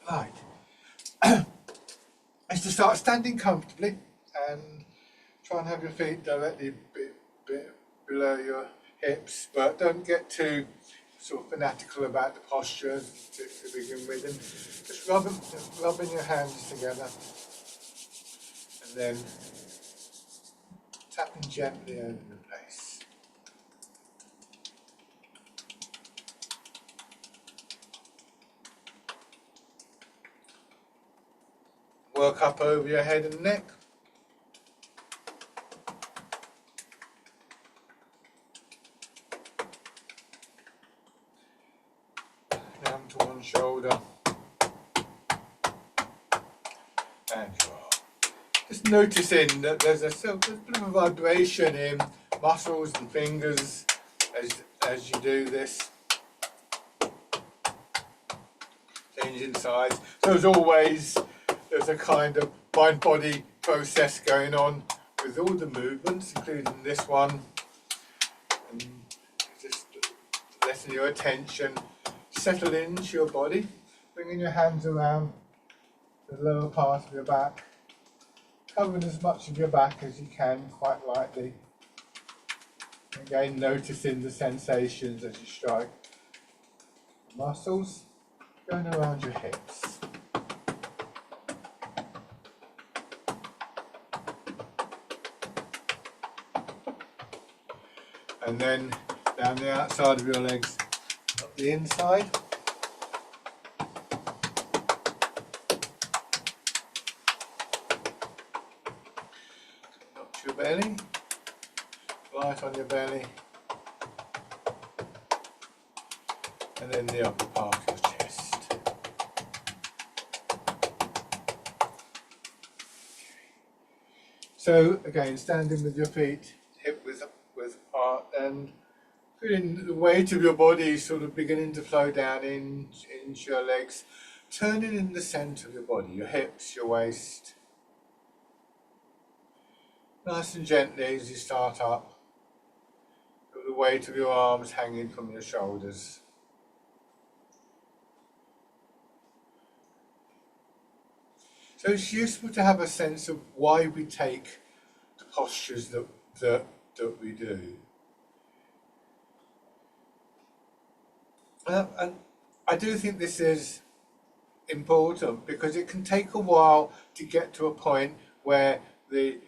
Right. Is to start standing comfortably and try and have your feet directly bit below your hips, but don't get too sort of fanatical about the posture to begin with, and just rubbing your hands together and then tapping gently over the place. Work up over your head and neck. Down to one shoulder. And you are. Just noticing that there's a bit of a vibration in muscles and fingers as you do this. Changing size. So as always, there's a kind of mind-body process going on with all the movements, including this one. And just letting your attention settle into your body, bringing your hands around the lower part of your back, covering as much of your back as you can, quite lightly. Again, noticing the sensations as you strike the muscles going around your hips. And then down the outside of your legs, up the inside. Up to your belly, light on your belly, and then the upper part of your chest. So again, standing with your feet hip width apart and feeling the weight of your body sort of beginning to flow down into your legs, turning in the centre of your body, your hips, your waist. Nice and gently as you start up, with the weight of your arms hanging from your shoulders. So it's useful to have a sense of why we take the postures that we do. And I do think this is important because it can take a while to get to a point where the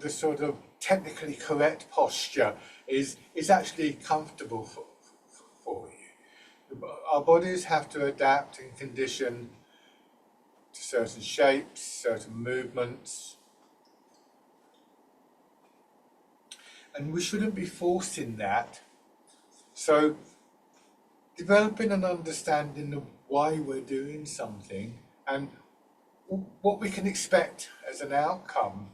sort of technically correct posture is actually comfortable for you. Our bodies have to adapt and condition to certain shapes, certain movements. And we shouldn't be forcing that. So developing an understanding of why we're doing something and what we can expect as an outcome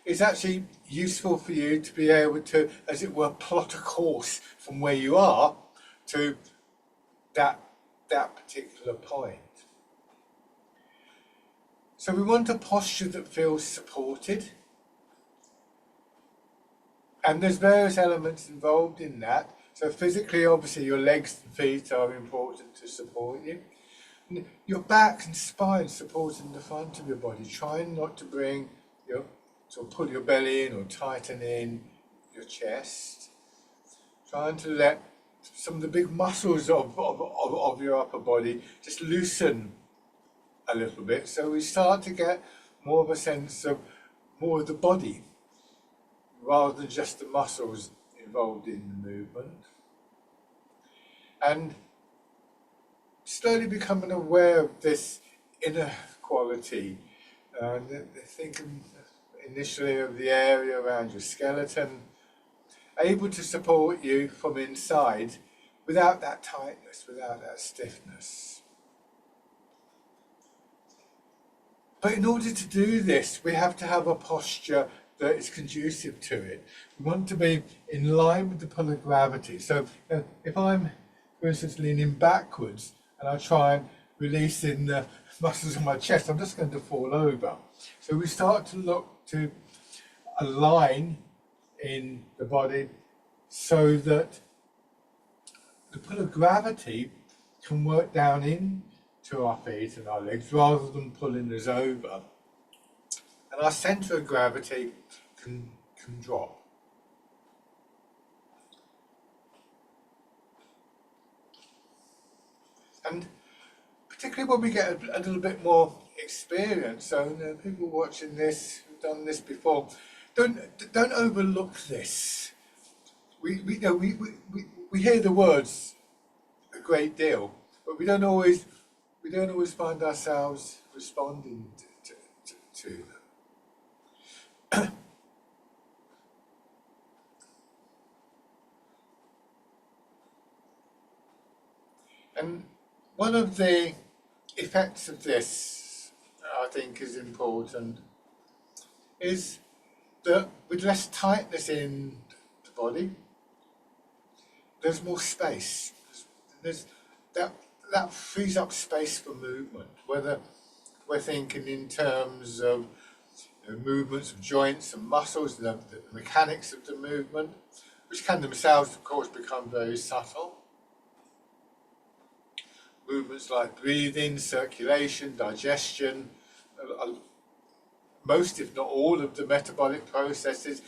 is actually useful for you to be able to, as it were, plot a course from where you are to that particular point. So we want a posture that feels supported. And there's various elements involved in that. So physically, obviously, your legs and feet are important to support you. And your back and spine supporting the front of your body, trying not to bring to pull your belly in or tighten in your chest. Trying to let some of the big muscles of your upper body just loosen a little bit. So we start to get more of a sense of more of the body, rather than just the muscles involved in the movement. And slowly becoming aware of this inner quality. Thinking initially of the area around your skeleton, able to support you from inside without that tightness, without that stiffness. But in order to do this, we have to have a posture that is conducive to it. We want to be in line with the pull of gravity. So if I'm, for instance, leaning backwards and I try and release in the muscles of my chest, I'm just going to fall over. So we start to look to align in the body so that the pull of gravity can work down in to our feet and our legs rather than pulling us over. And our centre of gravity can drop. And particularly when we get a little bit more experience, so people watching this who've done this before, don't overlook this. We hear the words a great deal, but we don't always find ourselves responding to them. And one of the effects of this, I think, is important, is that with less tightness in the body, there's more space. There's that frees up space for movement, whether we're thinking in terms of movements of joints and muscles, the mechanics of the movement, which can themselves, of course, become very subtle. Movements like breathing, circulation, digestion, most, if not all, of the metabolic processes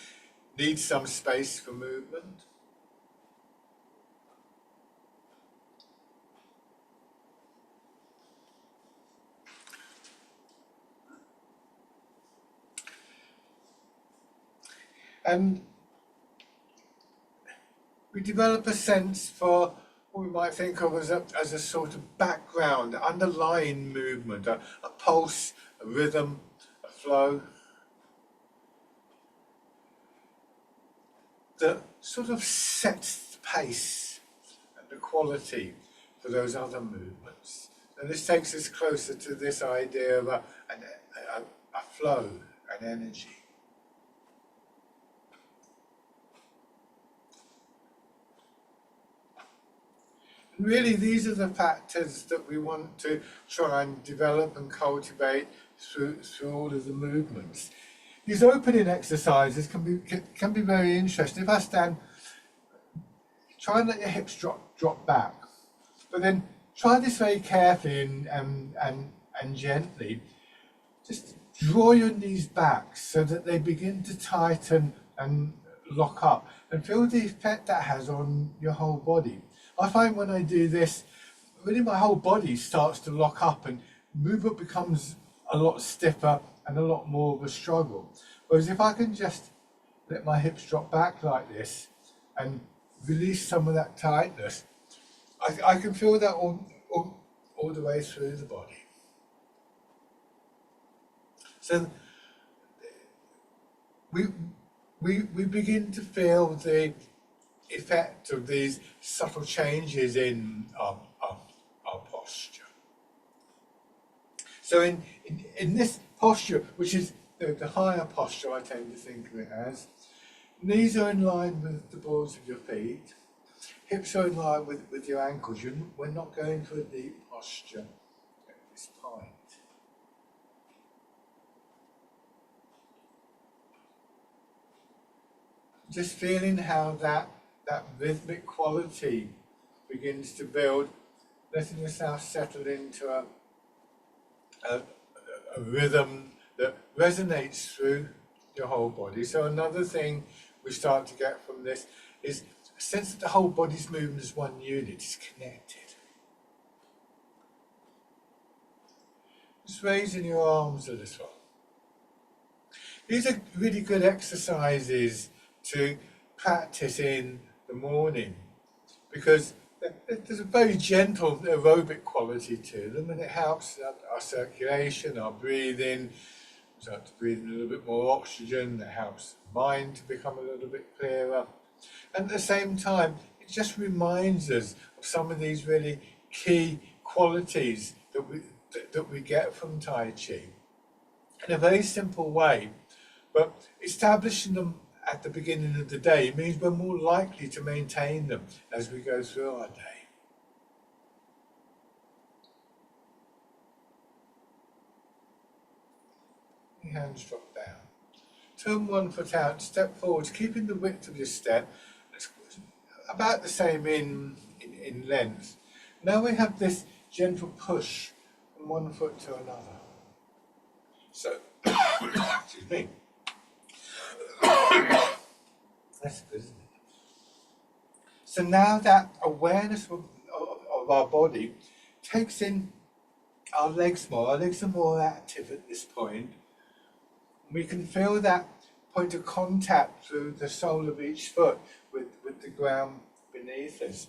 need some space for movement. And we develop a sense for what we might think of as a sort of background, underlying movement, a pulse, a rhythm, a flow, that sort of sets the pace and the quality for those other movements. And this takes us closer to this idea of a flow, an energy. And really, these are the factors that we want to try and develop and cultivate through all of the movements. These opening exercises can be very interesting. If I stand, try and let your hips drop back, but then try this very carefully and gently. Just draw your knees back so that they begin to tighten and lock up, and feel the effect that has on your whole body. I find when I do this, really my whole body starts to lock up and movement becomes a lot stiffer and a lot more of a struggle. Whereas if I can just let my hips drop back like this and release some of that tightness, I can feel that all the way through the body. So we begin to feel the effect of these subtle changes in our posture. So in this posture, which is the higher posture, I tend to think of it as, knees are in line with the balls of your feet, hips are in line with your ankles. We're not going for a deep posture at this point. Just feeling how that rhythmic quality begins to build, letting yourself settle into a rhythm that resonates through your whole body. So another thing we start to get from this is a sense that the whole body's moving as one unit, it's connected. Just raising your arms a little. These are really good exercises to practice in the morning, because there's a very gentle aerobic quality to them, and it helps our circulation, our breathing. We start to breathe in a little bit more oxygen. That helps the mind to become a little bit clearer. And at the same time, it just reminds us of some of these really key qualities that we get from Tai Chi in a very simple way. But establishing them at the beginning of the day means we're more likely to maintain them as we go through our day. Your hands drop down. Turn one foot out, step forward, keeping the width of your step. It's about the same in length. Now we have this gentle push from one foot to another. So, excuse me. That's good, isn't it? So now that awareness of our body takes in our legs more. Our legs are more active at this point. We can feel that point of contact through the sole of each foot with the ground beneath us.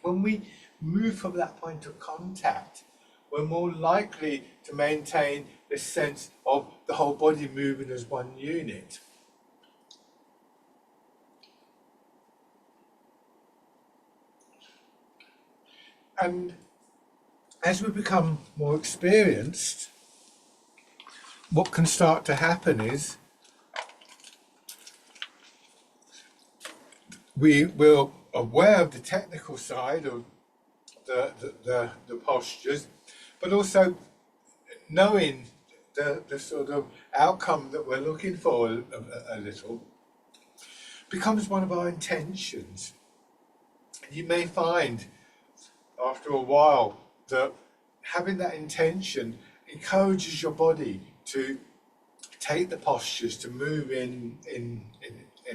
When we move from that point of contact, we're more likely to maintain this sense of the whole body moving as one unit. And as we become more experienced, what can start to happen is we're aware of the technical side of the postures, but also knowing the sort of outcome that we're looking for a little becomes one of our intentions. And you may find after a while that having that intention encourages your body to take the postures, to move in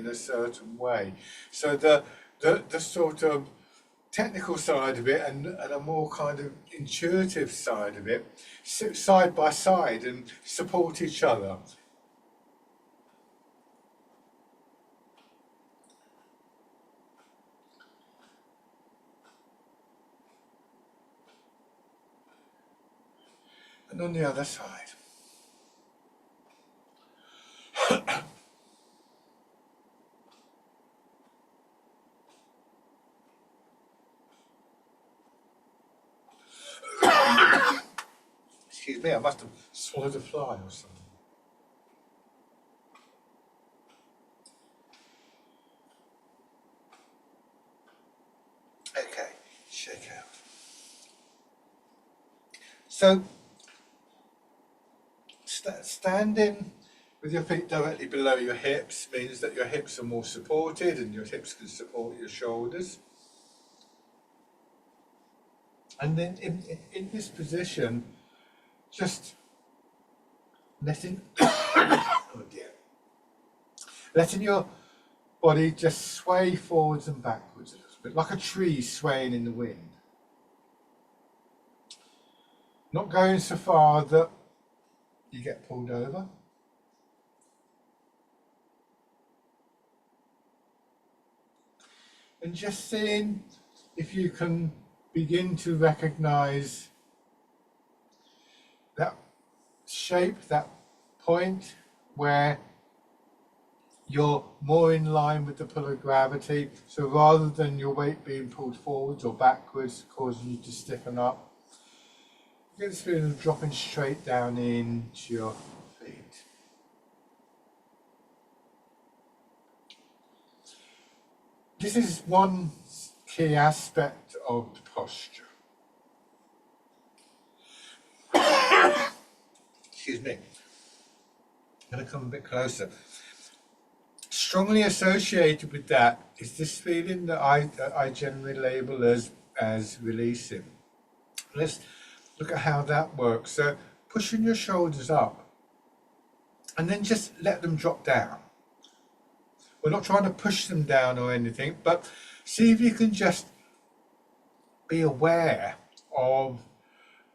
a certain way. So the sort of technical side of it and a more kind of intuitive side of it sit side by side and support each other. And on the other side. Excuse me, I must have swallowed a fly or something. Okay, shake out. So, standing with your feet directly below your hips means that your hips are more supported and your hips can support your shoulders. And then in this position, just letting, oh dear, letting your body just sway forwards and backwards a little bit, like a tree swaying in the wind. Not going so far that you get pulled over. And just seeing if you can begin to recognize that shape, that point where you're more in line with the pull of gravity. So rather than your weight being pulled forwards or backwards, causing you to stiffen up, you get this feeling of dropping straight down into your feet. This is one key aspect of the posture. Excuse me. I'm going to come a bit closer. Strongly associated with that is this feeling that I generally label as releasing. Let's look at how that works. So pushing your shoulders up and then just let them drop down. We're not trying to push them down or anything, but see if you can just be aware of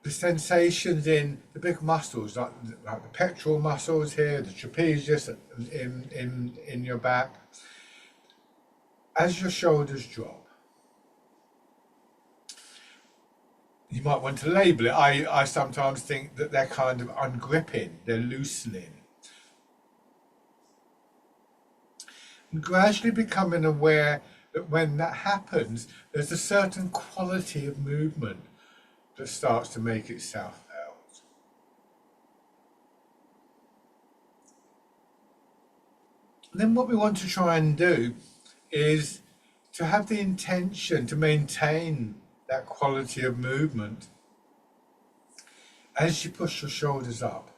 the sensations in the big muscles, like the pectoral muscles here, the trapezius in your back, as your shoulders drop. You might want to label it. I sometimes think that they're kind of ungripping, they're loosening. And gradually becoming aware that when that happens, there's a certain quality of movement that starts to make itself felt. And then what we want to try and do is to have the intention to maintain that quality of movement as you push your shoulders up.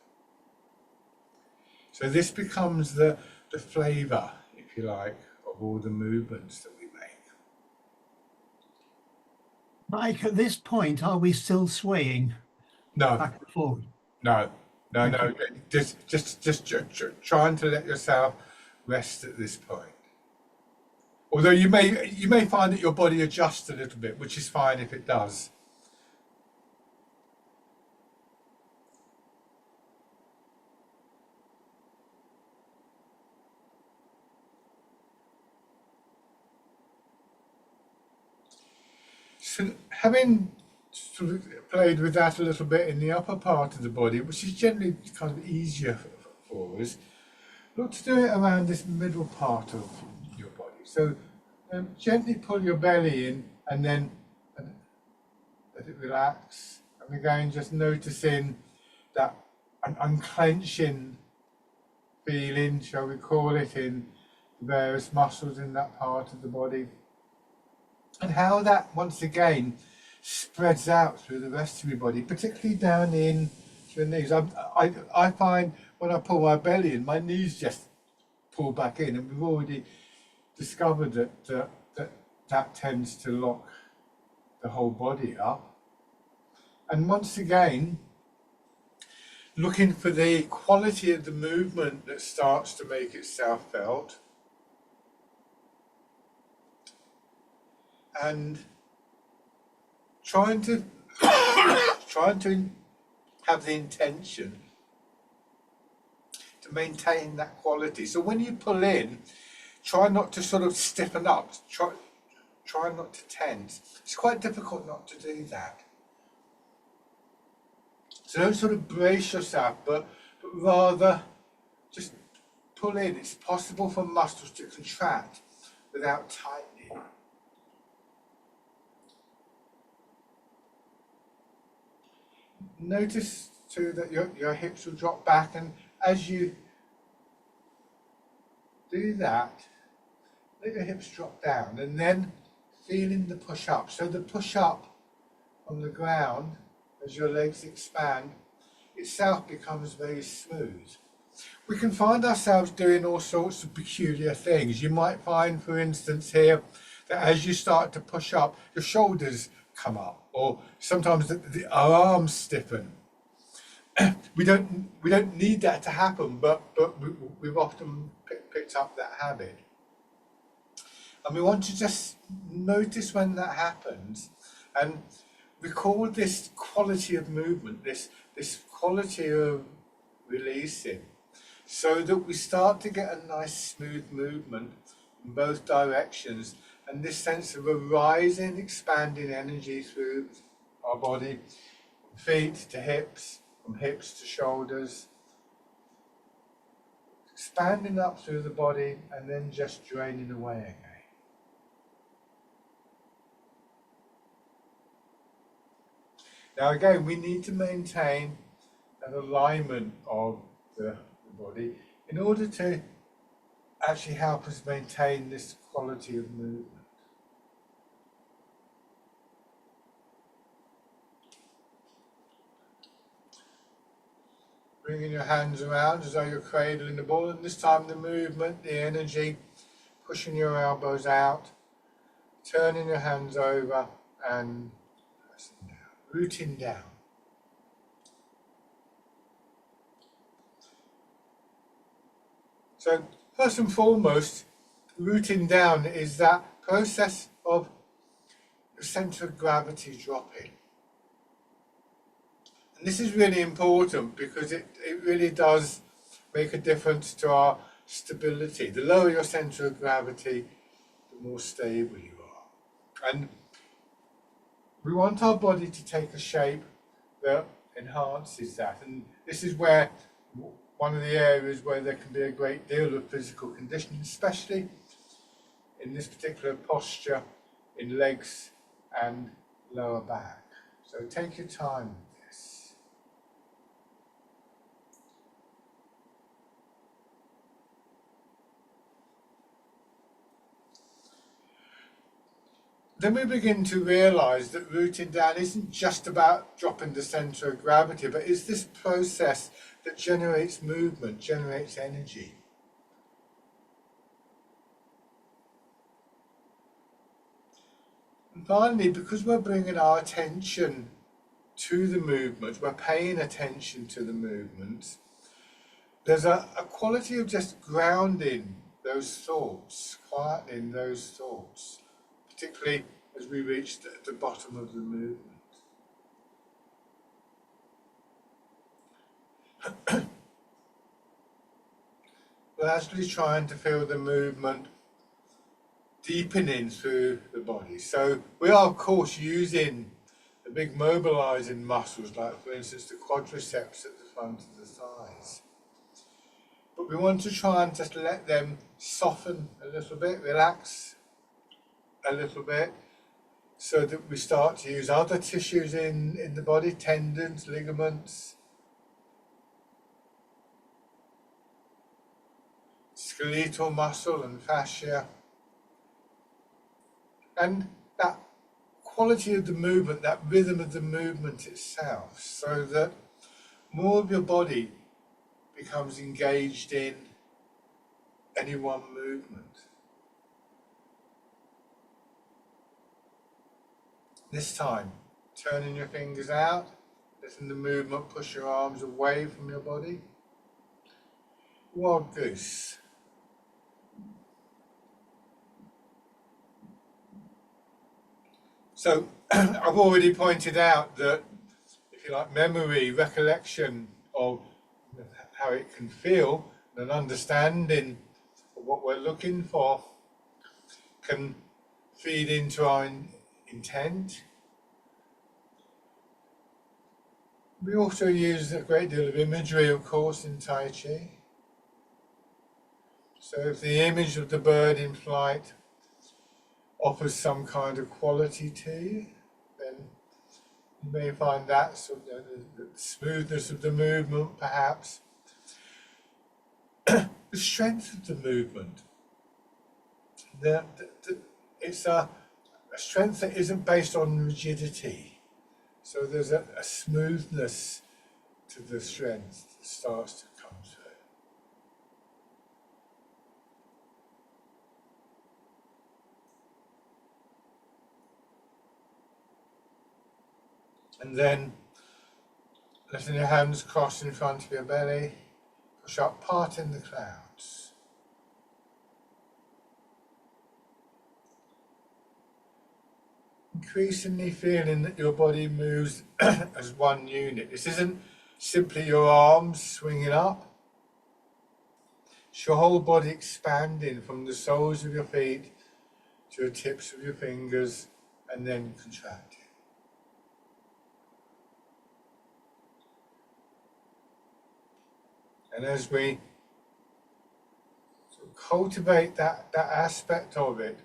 So this becomes the flavour, if you like, of all the movements that we make. Mike, at this point, are we still swaying? No, back and forward. no, no, Thank no. you. Trying to let yourself rest at this point. Although you may find that your body adjusts a little bit, which is fine if it does. So having sort of played with that a little bit in the upper part of the body, which is generally kind of easier for us, look to do it around this middle part of your body. So gently pull your belly in and then let it relax. And again, just noticing that unclenching feeling, shall we call it, in the various muscles in that part of the body. And how that, once again, spreads out through the rest of your body, particularly down in to your knees. I find when I pull my belly in, my knees just pull back in, and we've already discovered that tends to lock the whole body up. And once again, looking for the quality of the movement that starts to make itself felt, and trying to trying to have the intention to maintain that quality. So when you pull in, try not to sort of stiffen up. Try not to tense. It's quite difficult not to do that. So don't sort of brace yourself, but rather just pull in. It's possible for muscles to contract without tightening. Notice too that your hips will drop back, and as you do that, let your hips drop down, and then feeling the push up. So the push up on the ground as your legs expand itself becomes very smooth. We can find ourselves doing all sorts of peculiar things. You might find, for instance, here that as you start to push up, your shoulders come up, or sometimes our arms stiffen. We don't need that to happen, but we've often picked up that habit. And we want to just notice when that happens and record this quality of movement, this quality of releasing, so that we start to get a nice smooth movement in both directions, and this sense of a rising, expanding energy through our body, from feet to hips, from hips to shoulders, expanding up through the body and then just draining away again. Now again, we need to maintain an alignment of the body in order to actually help us maintain this quality of movement. Bringing your hands around as though you're cradling the ball, and this time the movement, the energy, pushing your elbows out, turning your hands over and pressing down, rooting down. So first and foremost, rooting down is that process of the centre of gravity dropping. And this is really important because it really does make a difference to our stability. The lower your centre of gravity, the more stable you are. And we want our body to take a shape that enhances that. And this is where one of the areas where there can be a great deal of physical conditioning, especially in this particular posture in legs and lower back. So take your time with this. Then we begin to realise that rooting down isn't just about dropping the centre of gravity, but it's this process that generates movement, generates energy. And finally, because we're bringing our attention to the movement, we're paying attention to the movement, there's a quality of just grounding those thoughts, quietening those thoughts, particularly as we reach the bottom of the movement. We're actually trying to feel the movement deepening through the body. So we are, of course, using the big mobilizing muscles, like for instance the quadriceps at the front of the thighs. But we want to try and just let them soften a little bit, relax a little bit, so that we start to use other tissues in the body, tendons, ligaments, skeletal muscle and fascia. And that quality of the movement, that rhythm of the movement itself, so that more of your body becomes engaged in any one movement. This time, turning your fingers out, letting the movement push your arms away from your body. Wild goose. So, I've already pointed out that, if you like, memory, recollection of how it can feel, and an understanding of what we're looking for can feed into our intent. We also use a great deal of imagery, of course, in Tai Chi. So if the image of the bird in flight offers some kind of quality to you, then you may find that sort of the smoothness of the movement, perhaps. The strength of the movement. It's a strength that isn't based on rigidity. So there's a smoothness to the strength that starts to come through. And then letting your hands cross in front of your belly, push up, part in the clouds. Increasingly feeling that your body moves as one unit. This isn't simply your arms swinging up. It's your whole body expanding from the soles of your feet to the tips of your fingers and then contracting. And as we sort of cultivate that aspect of it,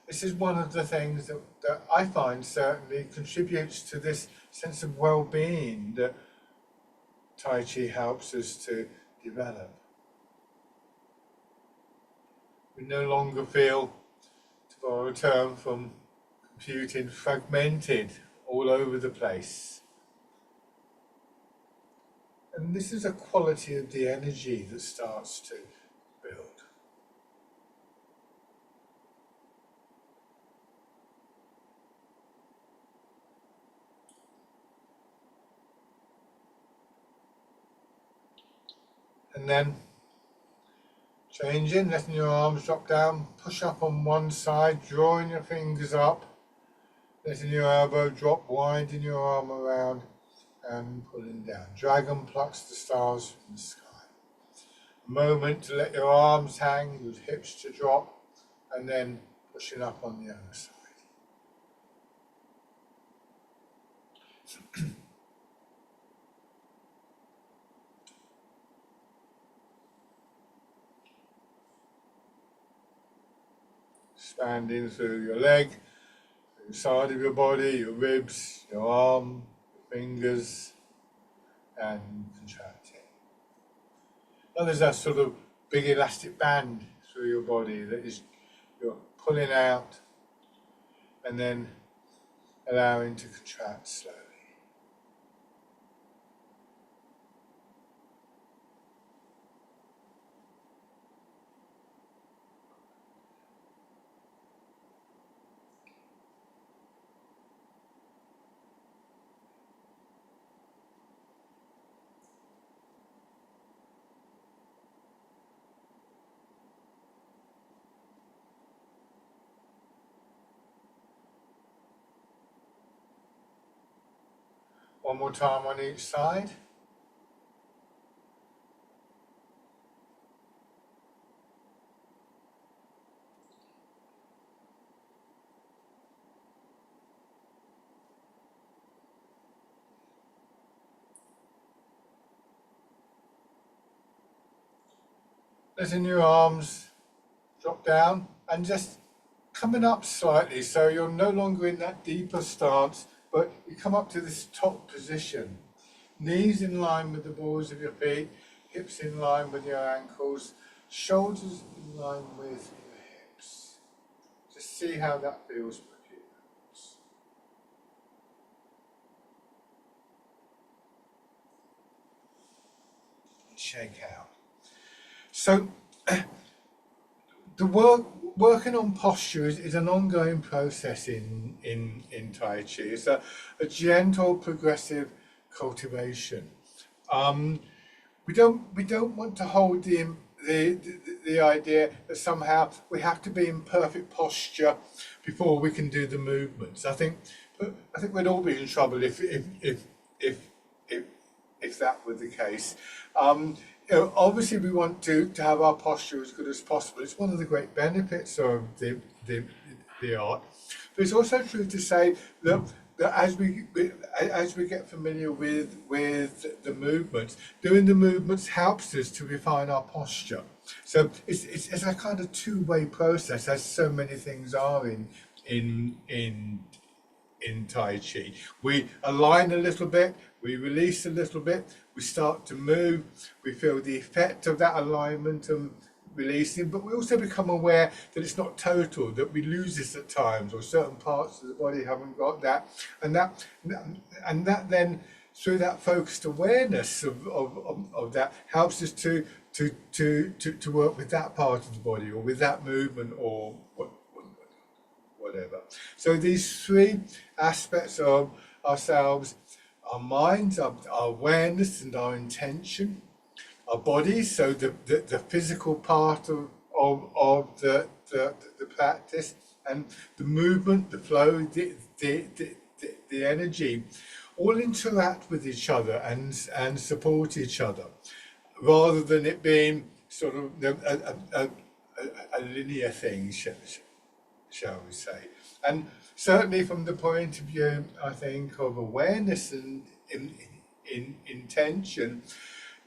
this is one of the things that I find certainly contributes to this sense of well-being that Tai Chi helps us to develop. We no longer feel, to borrow a term from computing, fragmented all over the place. And this is a quality of the energy that starts to build. And then changing, letting your arms drop down, push up on one side, drawing your fingers up, letting your elbow drop, winding your arm around and pulling down. Dragon plucks the stars from the sky. A moment to let your arms hang, your hips to drop, and then pushing up on the other side. Expanding through your leg, the side of your body, your ribs, your arm, your fingers, and contracting. Now there's that sort of big elastic band through your body that is you're pulling out and then allowing to contract slowly. One more time on each side. Letting your arms drop down and just coming up slightly, so you're no longer in that deeper stance, but you come up to this top position. Knees in line with the balls of your feet, hips in line with your ankles, shoulders in line with your hips. Just see how that feels for you. Shake out. So the working on posture is an ongoing process in Tai Chi. It's a gentle, progressive cultivation. We don't want to hold the idea that somehow we have to be in perfect posture before we can do the movements. I think we'd all be in trouble if that were the case. Obviously, we want to have our posture as good as possible. It's one of the great benefits of the art. But it's also true to say that as we get familiar with the movements, doing the movements helps us to refine our posture. So it's a kind of two-way process, as so many things are in Tai Chi. We align a little bit, we release a little bit, we start to move, we feel the effect of that alignment and releasing, but we also become aware that it's not total, that we lose this at times, or certain parts of the body haven't got that, and that then, through that focused awareness of that, helps us to work with that part of the body, or with that movement, or whatever. So these three aspects of ourselves, our minds, our awareness and our intention, our bodies, so the physical part of the practice, and the movement, the flow, the energy, all interact with each other and support each other, rather than it being sort of a linear thing, shall we say. And certainly from the point of view, I think, of awareness and intention,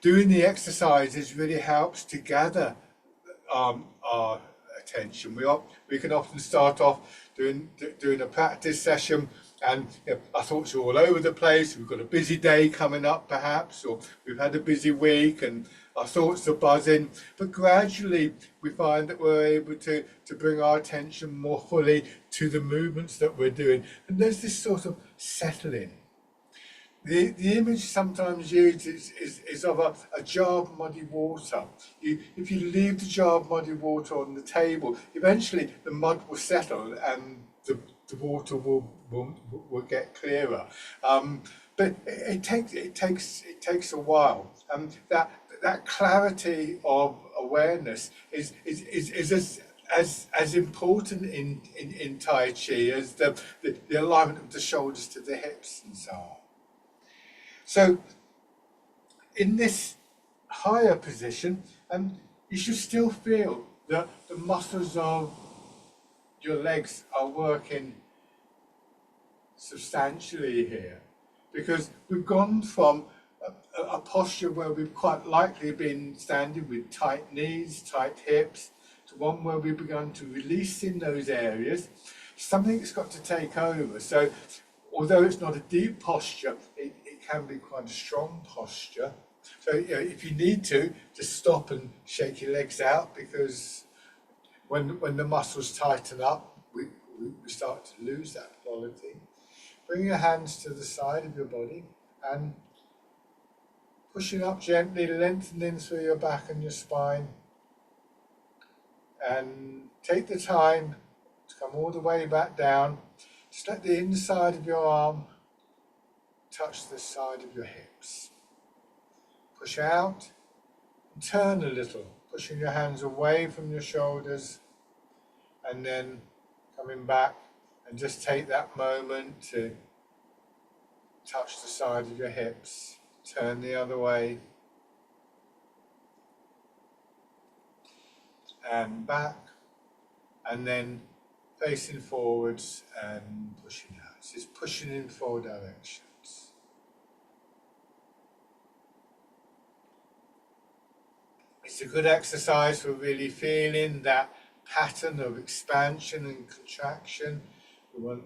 doing the exercises really helps to gather our attention. We can often start off doing a practice session, and our thoughts are all over the place. We've got a busy day coming up, perhaps, or we've had a busy week, and our thoughts are buzzing. But gradually, we find that we're able to bring our attention more fully to the movements that we're doing, and there's this sort of settling. The image sometimes used is of a jar of muddy water. If you leave the jar of muddy water on the table, eventually the mud will settle and the water will get clearer. But it takes a while. That clarity of awareness is as important in Tai Chi as the alignment of the shoulders to the hips and so on. So in this higher position, you should still feel that the muscles of your legs are working substantially here, because we've gone from a posture where we've quite likely been standing with tight knees, tight hips, to one where we've begun to release in those areas. Something's got to take over. So although it's not a deep posture, it can be quite a strong posture. So if you need to, just stop and shake your legs out, because when the muscles tighten up, we start to lose that quality. Bring your hands to the side of your body and pushing up gently, lengthening through your back and your spine. And take the time to come all the way back down. Just let the inside of your arm touch the side of your hips. Push out and turn a little, pushing your hands away from your shoulders, and then coming back, and just take that moment to touch the side of your hips, turn the other way, and back, and then facing forwards and pushing out. So it's pushing in 4 directions. It's a good exercise for really feeling that pattern of expansion and contraction. We want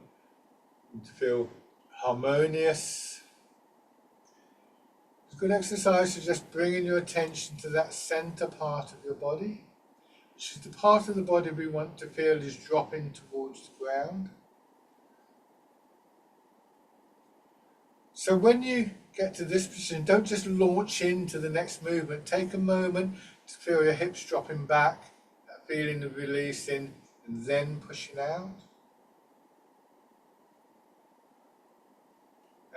to feel harmonious. It's a good exercise for just bringing your attention to that center part of your body, which is the part of the body we want to feel is dropping towards the ground. So when you get to this position, don't just launch into the next movement. Take a moment to feel your hips dropping back, that feeling of releasing, and then pushing out.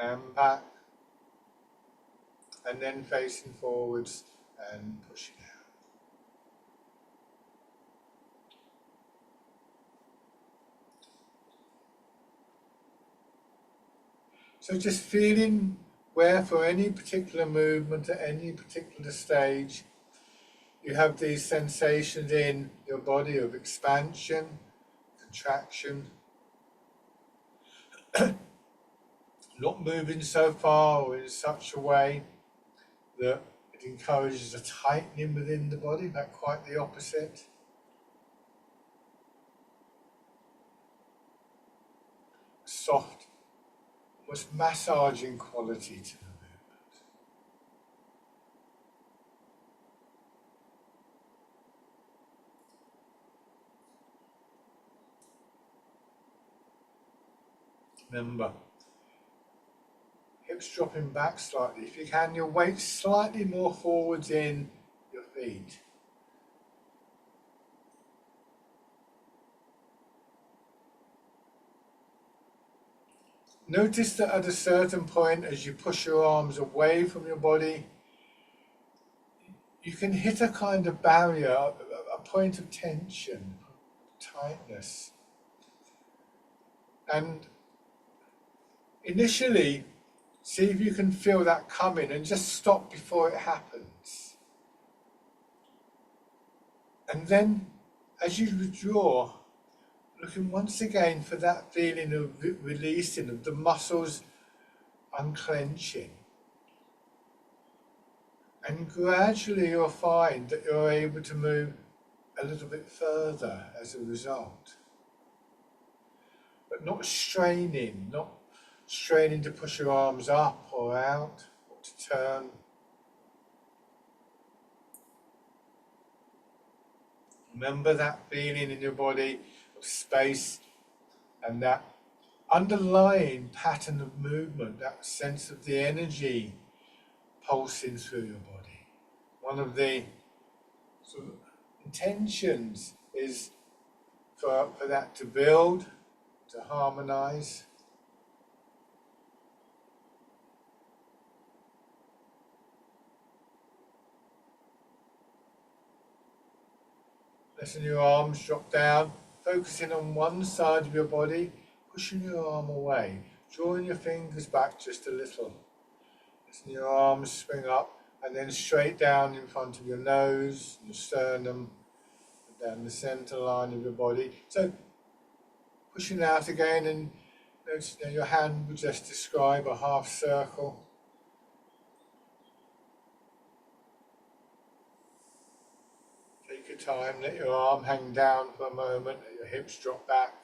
And back. And then facing forwards and pushing out. So just feeling where for any particular movement at any particular stage you have these sensations in your body of expansion, contraction, not moving so far or in such a way that it encourages a tightening within the body, but quite the opposite. Soft, almost massaging quality to the movement. Remember, hips dropping back slightly. If you can, your weight slightly more forwards in your feet. Notice that at a certain point, as you push your arms away from your body, you can hit a kind of barrier, a point of tension, tightness. And initially, see if you can feel that coming and just stop before it happens. And then, as you withdraw, looking once again for that feeling of releasing, of the muscles unclenching. And gradually you'll find that you're able to move a little bit further as a result. But not straining to push your arms up or out, or to turn. Remember that feeling in your body of space and that underlying pattern of movement, that sense of the energy pulsing through your body. One of the sort of intentions is for that to build, to harmonize. Letting your arms drop down, focusing on one side of your body, pushing your arm away, drawing your fingers back just a little. Letting your arms swing up and then straight down in front of your nose, your sternum, down the center line of your body. So pushing out again, and notice that your hand would just describe a half circle. Take your time, let your arm hang down for a moment, let your hips drop back.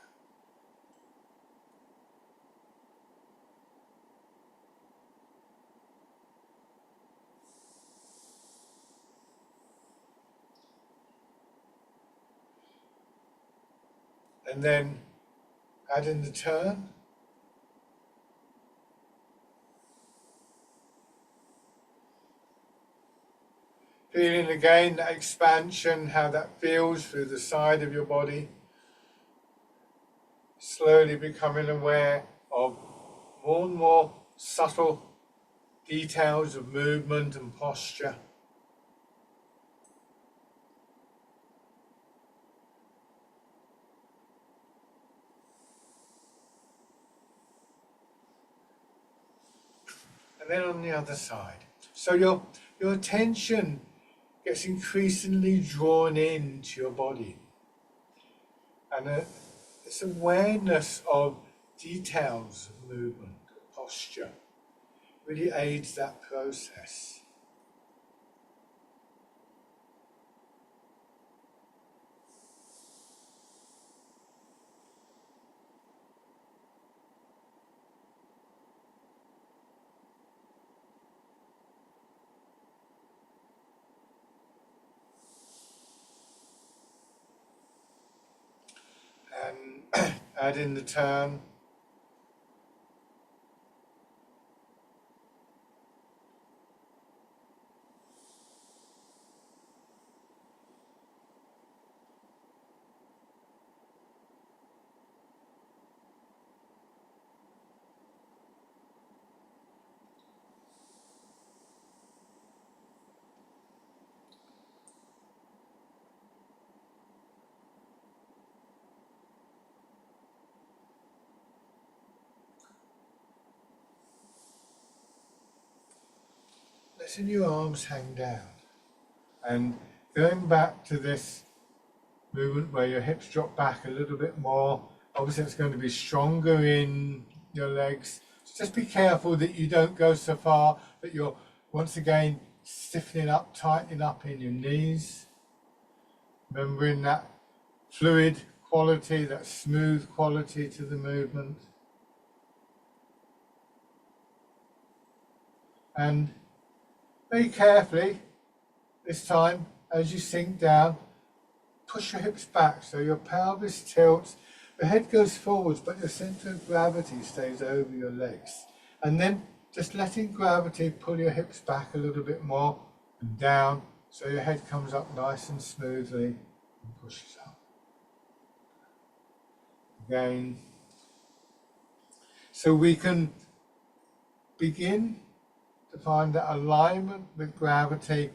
And then add in the turn. Feeling again that expansion, how that feels through the side of your body. Slowly becoming aware of more and more subtle details of movement and posture. then on the other side. So your attention gets increasingly drawn into your body. And this awareness of details of movement, posture, really aids that process. And add in the turn. Letting your arms hang down. And going back to this movement where your hips drop back a little bit more. Obviously it's going to be stronger in your legs. So just be careful that you don't go so far that you're once again stiffening up, tightening up in your knees. Remembering that fluid quality, that smooth quality to the movement. And very carefully, this time, as you sink down, push your hips back so your pelvis tilts, the head goes forwards, but your center of gravity stays over your legs. And then just letting gravity pull your hips back a little bit more and down, so your head comes up nice and smoothly and pushes up. Again. So we can begin to find that alignment with gravity,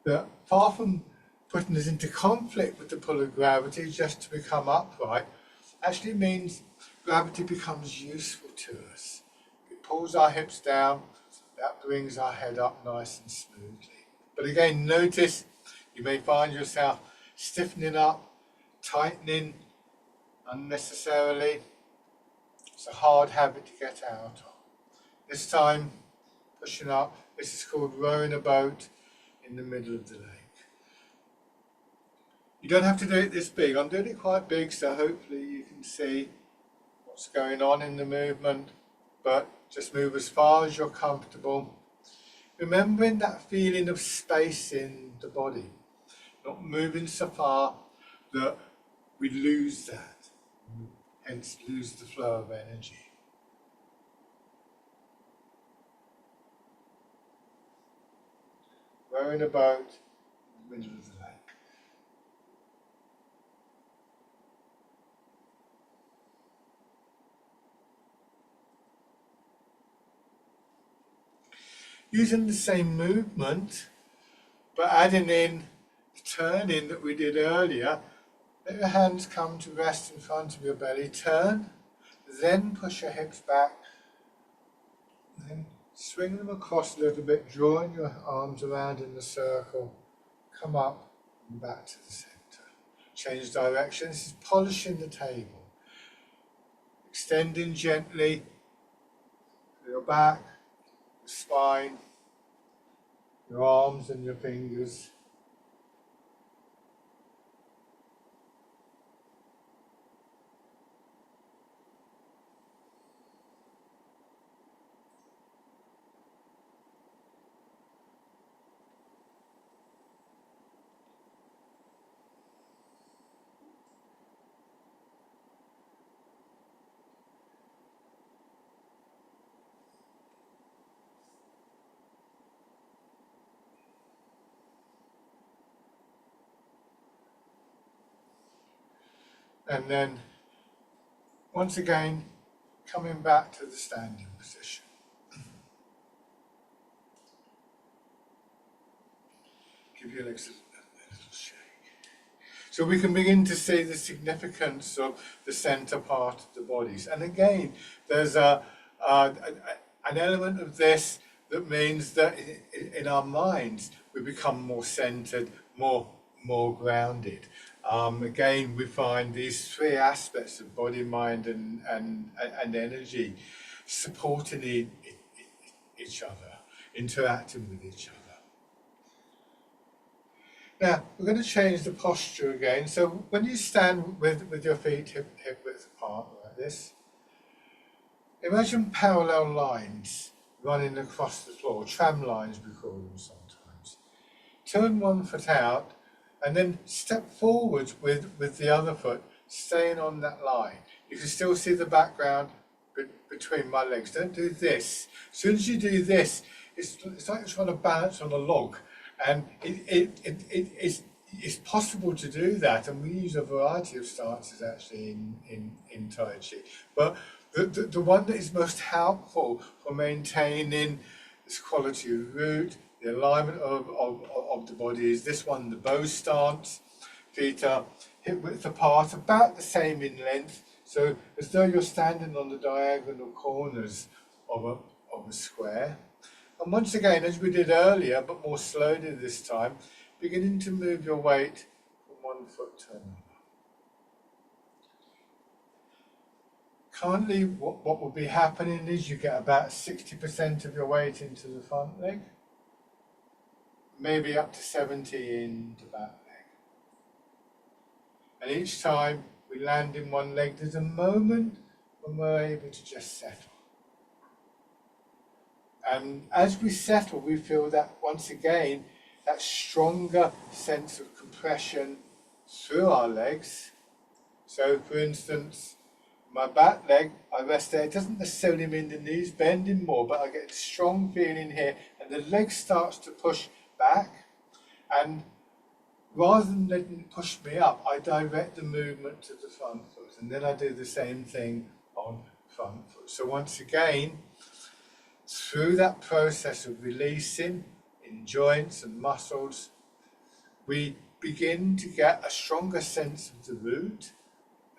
that far from putting us into conflict with the pull of gravity just to become upright, actually means gravity becomes useful to us. It pulls our hips down, that brings our head up nice and smoothly. But again, notice you may find yourself stiffening up, tightening unnecessarily. It's a hard habit to get out of. This time, pushing up. This is called rowing a boat in the middle of the lake. You don't have to do it this big. I'm doing it quite big, so hopefully you can see what's going on in the movement, but just move as far as you're comfortable. Remembering that feeling of space in the body, not moving so far that we lose that, hence lose the flow of energy. Rowing a boat in the middle of the lake. Using the same movement, but adding in the turning that we did earlier, let your hands come to rest in front of your belly, turn, then push your hips back, then swing them across a little bit, drawing your arms around in the circle, come up and back to the center. Change direction, this is polishing the table. Extending gently your back, your spine, your arms and your fingers. And then, once again, coming back to the standing position. Give your legs a little shake. So we can begin to see the significance of the center part of the bodies. And again, there's an element of this that means that in our minds we become more centered, more grounded. Again, we find these three aspects of body, mind, and energy supporting each other, interacting with each other. Now, we're going to change the posture again. So when you stand with your feet hip width apart like this, imagine parallel lines running across the floor, tram lines we call them sometimes. Turn one foot out and then step forwards with the other foot, staying on that line. You can still see the background between my legs. Don't do this. As soon as you do this, it's like you're trying to balance on a log. And it's possible to do that, and we use a variety of stances actually in Tai Chi. But the one that is most helpful for maintaining this quality of root, the alignment of the body is this one, the bow stance. Feet are hip width apart, about the same in length, so as though you're standing on the diagonal corners of a square. And once again, as we did earlier, but more slowly this time, beginning to move your weight from one foot to another. Currently, what will be happening is you get about 60% of your weight into the front leg, maybe up to 70 in the back leg. And each time we land in one leg, there's a moment when we're able to just settle. And as we settle, we feel that once again, that stronger sense of compression through our legs. So for instance, my back leg, I rest there. It doesn't necessarily mean the knees bending more, but I get a strong feeling here, and the leg starts to push back. And rather than letting it push me up, I direct the movement to the front foot, and then I do the same thing on front foot. So once again, through that process of releasing in joints and muscles, we begin to get a stronger sense of the root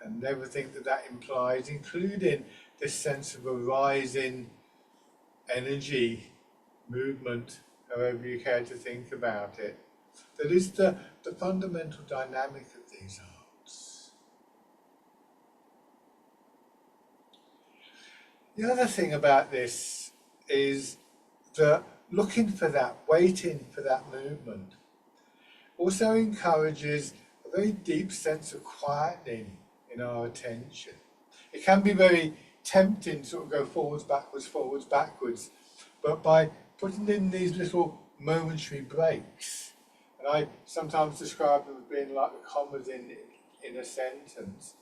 and everything that implies, including this sense of a rising energy, movement, however you care to think about it. That is the fundamental dynamic of these arts. The other thing about this is that looking for that, waiting for that movement, also encourages a very deep sense of quietening in our attention. It can be very tempting to sort of go forwards, backwards, but by putting in these little momentary breaks, and I sometimes describe them as being like the commas in a sentence,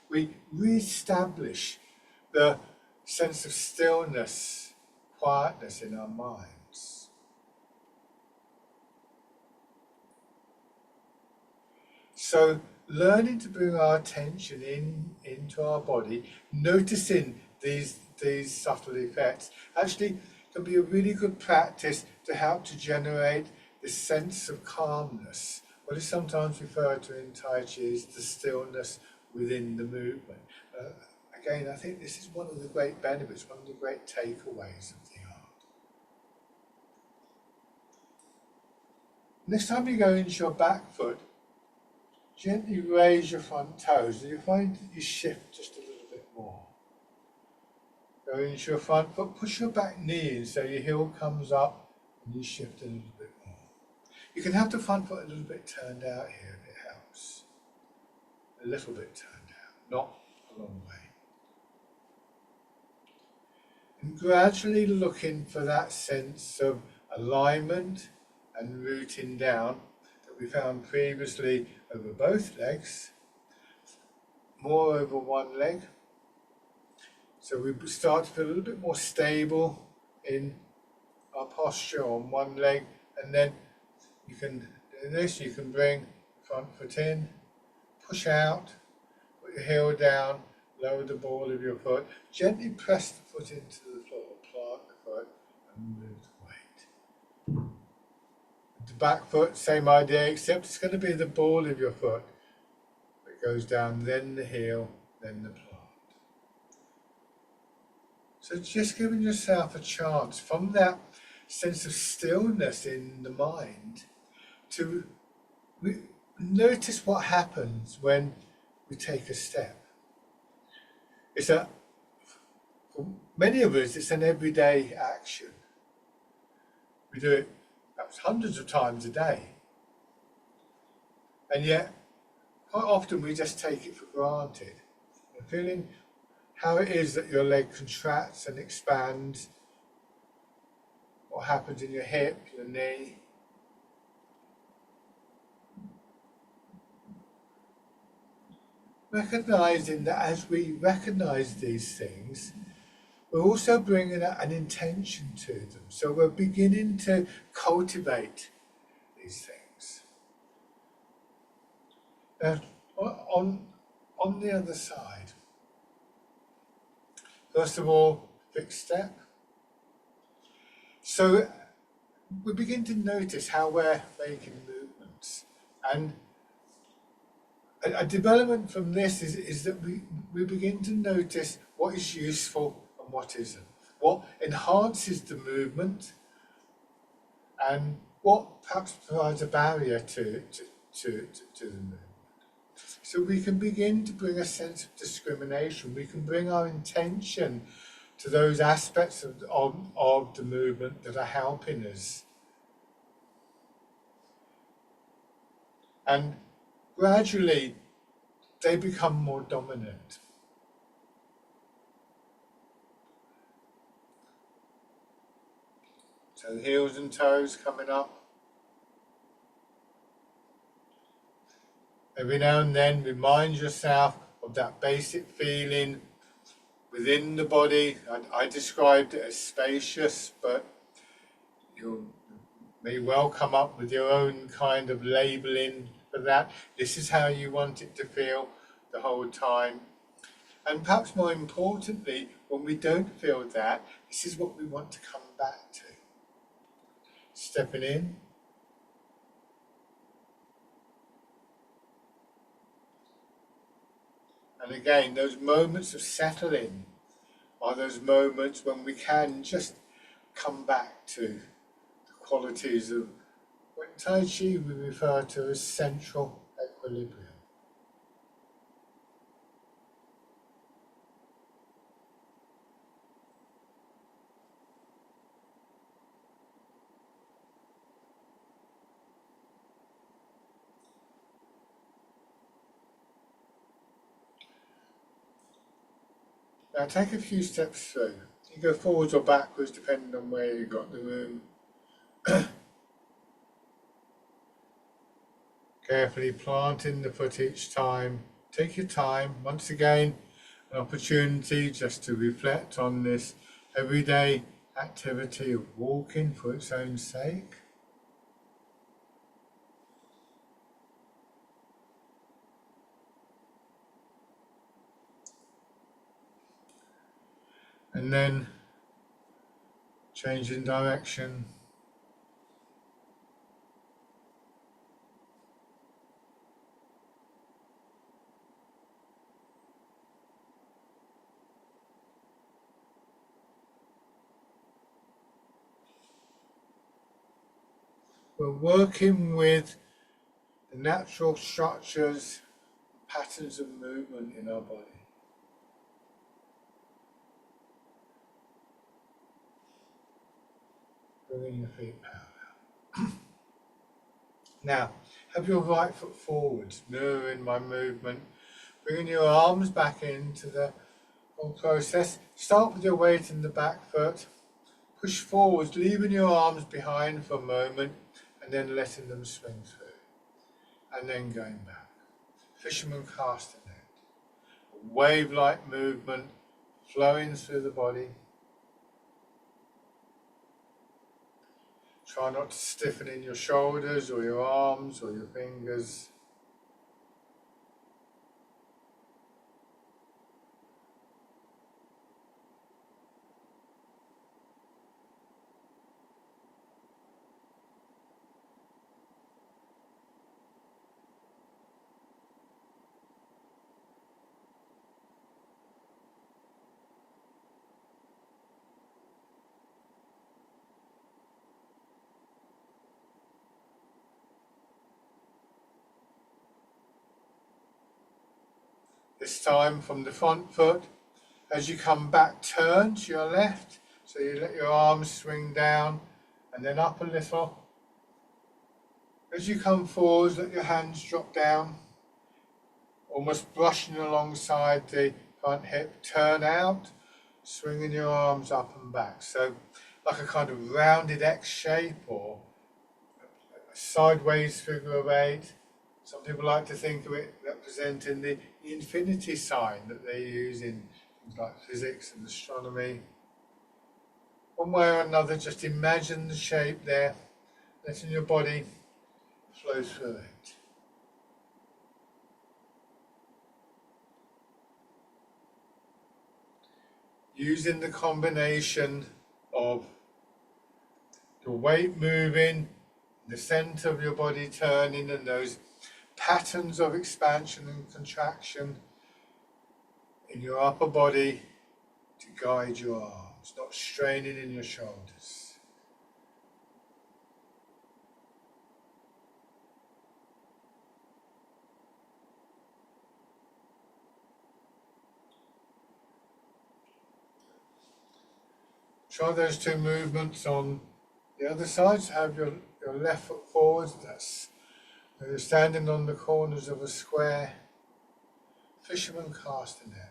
we re-establish the sense of stillness, quietness in our minds. So learning to bring our attention into our body, noticing these subtle effects, actually can be a really good practice to help to generate this sense of calmness, what is sometimes referred to in Tai Chi as the stillness within the movement. Again, I think this is one of the great benefits, one of the great takeaways of the art. Next time you go into your back foot, gently raise your front toes, and you find that you shift just a little bit more. Go into your front foot, push your back knee in so your heel comes up and you shift a little bit more. You can have the front foot a little bit turned out here if it helps. A little bit turned out, not a long way. And gradually looking for that sense of alignment and rooting down that we found previously over both legs, more over one leg. So we start to feel a little bit more stable in our posture on one leg, and then you can do this, you can bring front foot in, push out, put your heel down, lower the ball of your foot, gently press the foot into the floor, plant the foot and move the weight. The back foot, same idea, except it's going to be the ball of your foot that goes down, then the heel, then the plant. So just giving yourself a chance from that sense of stillness in the mind to notice what happens when we take a step. For many of us, it's an everyday action. We do it perhaps hundreds of times a day. And yet, quite often we just take it for granted. You're feeling how it is that your leg contracts and expands, what happens in your hip, your knee. Recognizing that as we recognize these things, we're also bringing an intention to them. So we're beginning to cultivate these things. Now, on the other side, first of all, fixed step. So we begin to notice how we're making movements. And a development from this is that we begin to notice what is useful and what isn't, what enhances the movement and what perhaps provides a barrier to the movement. So we can begin to bring a sense of discrimination. We can bring our intention to those aspects of the movement that are helping us. And gradually, they become more dominant. So heels and toes coming up. Every now and then, remind yourself of that basic feeling within the body. I described it as spacious, but you may well come up with your own kind of labeling for that. This is how you want it to feel the whole time. And perhaps more importantly, when we don't feel that, this is what we want to come back to. Stepping in. And again, those moments of settling are those moments when we can just come back to the qualities of what in Tai Chi we refer to as central equilibrium. Now take a few steps through. You go forwards or backwards depending on where you got the room. Carefully planting the foot each time. Take your time. Once again, an opportunity just to reflect on this everyday activity of walking for its own sake. And then changing direction. We're working with the natural structures, patterns of movement in our body. Bringing your feet parallel. Now, have your right foot forwards, mirroring my movement. Bringing your arms back into the whole process. Start with your weight in the back foot. Push forwards, leaving your arms behind for a moment, and then letting them swing through. And then going back. Fisherman casting it. A wave-like movement flowing through the body. Try not to stiffen in your shoulders or your arms or your fingers. This time from the front foot. As you come back, turn to your left. So you let your arms swing down and then up a little. As you come forwards, let your hands drop down, almost brushing alongside the front hip. Turn out, swinging your arms up and back. So like a kind of rounded X shape or a sideways figure of 8. Some people like to think of it representing the infinity sign that they use in things like physics and astronomy. One way or another, just imagine the shape there, letting your body flow through it. Using the combination of your weight moving, the center of your body turning, and those patterns of expansion and contraction in your upper body to guide your arms, not straining in your shoulders. Try those two movements on the other side. So have your left foot forwards. That's you're standing on the corners of a square. Fisherman cast a net.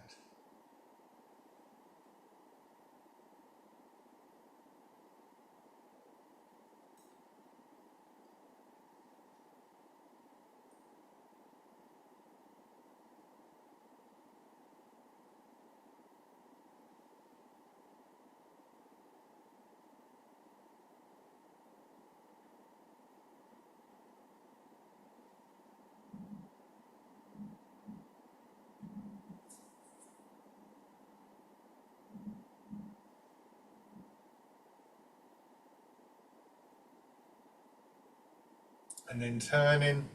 And then turning.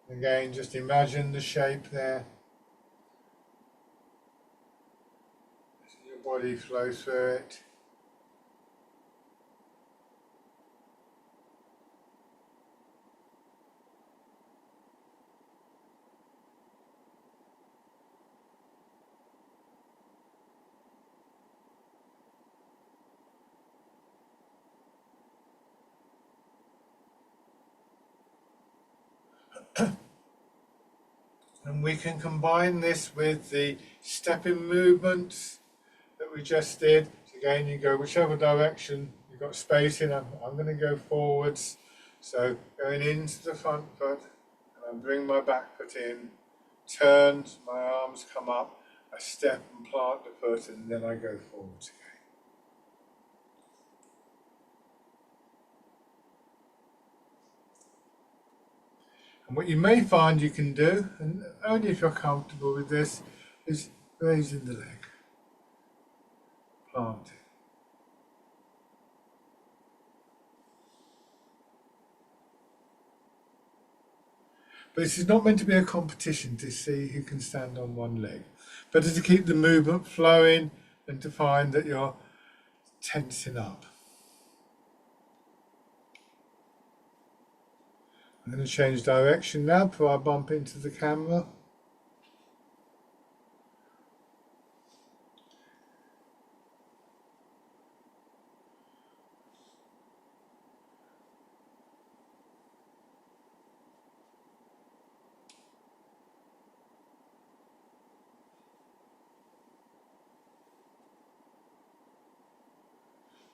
Again, just imagine the shape there. Letting your body flow through it. And we can combine this with the stepping movements that we just did. So again, you go whichever direction you've got space in. I'm going to go forwards. So going into the front foot, and I bring my back foot in, turn, my arms come up, I step and plant the foot, and then I go forwards again. And what you may find you can do, and only if you're comfortable with this, is raising the leg, planting. But this is not meant to be a competition to see who can stand on one leg. Better to keep the movement flowing than to find that you're tensing up. I'm going to change direction now before I bump into the camera.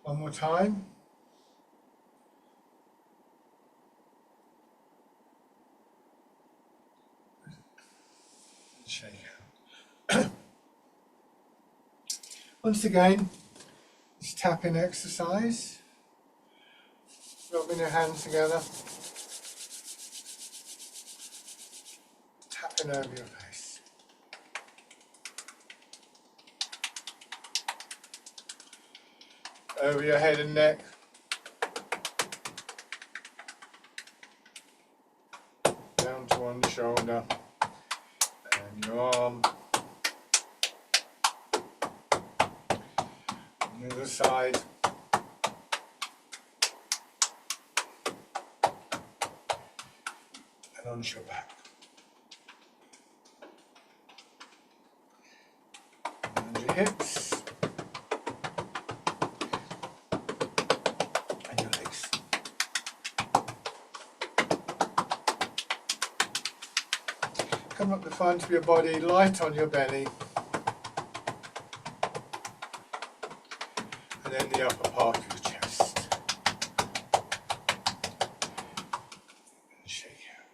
One more time. Shake out. Once again, it's tapping exercise. Rubbing your hands together. Tapping over your face. Over your head and neck. Down to one shoulder. And your arm. On the other side. And onto your back. your hips and your legs. Come up the front of your body, light on your belly, and then the upper part of your chest. And shake out.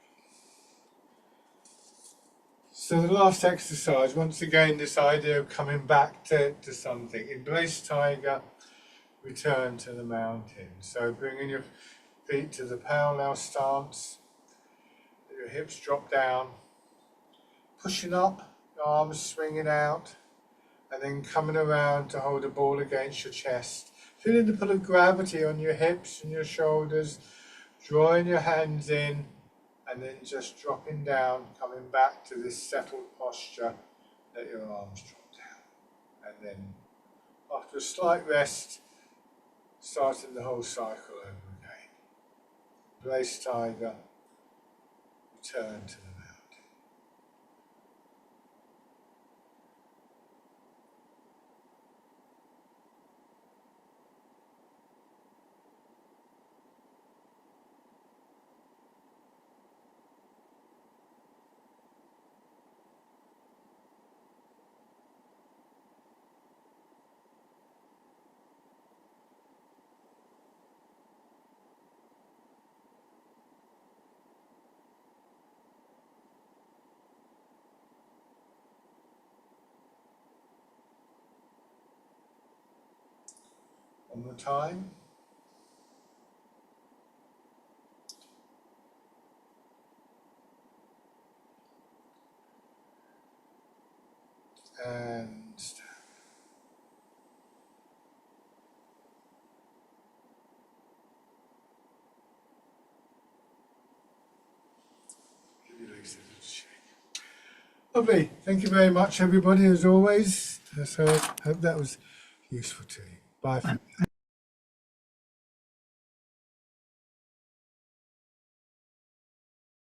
So the last exercise, once again, this idea of coming back to something. Embrace tiger, return to the mountain. So bringing your feet to the parallel stance, your hips drop down, pushing up, your arms swinging out, and then coming around to hold a ball against your chest. Feeling the pull of gravity on your hips and your shoulders, drawing your hands in, and then just dropping down, coming back to this settled posture. Let your arms drop down. And then, after a slight rest, starting the whole cycle over again. Embrace tiger, return to the mountain. One more time. And stand. Give your legs a little shake. Lovely. Thank you very much, everybody, as always. So I hope that was useful to you. Bye for now.